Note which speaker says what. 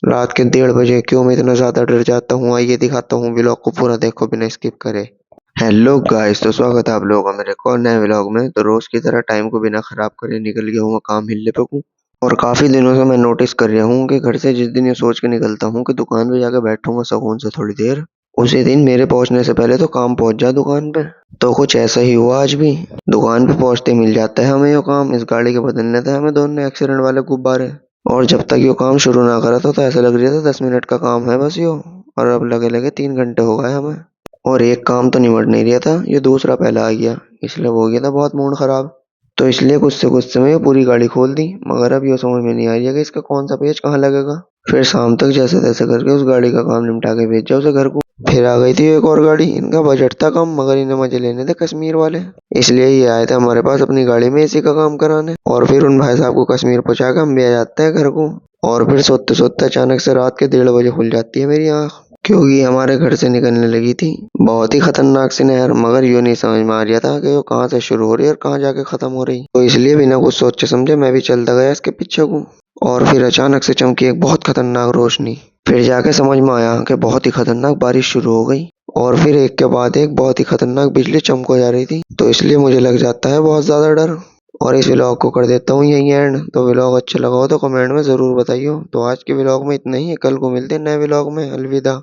Speaker 1: रात के 1:30 बजे क्यों मैं इतना ज्यादा डर जाता हूँ, आइए दिखाता हूँ। व्लॉग को पूरा देखो बिना स्किप करे। हेलो गाइस, तो स्वागत है आप लोगों का मेरे को नए व्लॉग में। तो रोज की तरह टाइम को बिना खराब करे निकल गया हूँ मैं काम हिलने पे हूँ। और काफी दिनों से मैं नोटिस कर रहा हूँ कि घर से जिस दिन ये सोच के निकलता हूँ कि दुकान पे जाकर बैठूंगा सुकून से थोड़ी देर, उसी दिन मेरे पहुंचने से पहले तो काम पहुंच जाए दुकान पे। तो कुछ ऐसा ही हुआ आज भी। दुकान पे पहुंचते ही मिल जाता है हमें ये काम। इस गाड़ी के बदलने थे हमें दोनों एक्सीडेंट वाले गुब्बारे। और जब तक यो काम शुरू ना करा था तो ऐसा लग रहा था 10 मिनट का काम है बस यो। और अब लगे लगे 3 घंटे हो गए हमें। और एक काम तो निमट नहीं रहा था, ये दूसरा पहला आ गया। इसलिए हो गया था बहुत मूड खराब। तो इसलिए गुस्से में ये पूरी गाड़ी खोल दी। मगर अब ये समझ में नहीं आ रही है कि इसका कौन सा पेज कहाँ लगेगा। फिर शाम तक जैसे तैसे करके उस गाड़ी का काम निपटा के भेजा उसे घर को। फिर आ गई थी एक और गाड़ी। इनका बजट था कम मगर इन्हें मजे लेने थे कश्मीर वाले। इसलिए ये आए थे हमारे पास अपनी गाड़ी में एसी का काम कराने। और फिर उन भाई साहब को कश्मीर पहुंचा के हम भी आ जाते हैं घर को। और फिर सोते सोते अचानक से रात के 1:30 बजे खुल जाती है मेरी आँख। क्योंकि हमारे घर से निकलने लगी थी बहुत ही खतरनाक सी नहर। मगर यूं नहीं समझ में आ रहा था कि वो कहाँ से शुरू हो रही है और कहाँ जाके खत्म हो रही। तो इसलिए बिना कुछ सोचे समझे मैं भी चलता गया इसके पीछे को। और फिर अचानक से चमकी एक बहुत खतरनाक रोशनी। फिर जाके समझ में आया कि बहुत ही खतरनाक बारिश शुरू हो गई। और फिर एक के बाद एक बहुत ही खतरनाक बिजली चमको जा रही थी। तो इसलिए मुझे लग जाता है बहुत ज्यादा डर। और इस व्लॉग को कर देता हूँ यही एंड। तो व्लॉग अच्छा लगा हो तो कमेंट में जरूर बताइए। तो आज के व्लॉग में इतना ही है, कल को मिलते हैं नए व्लॉग में। अलविदा।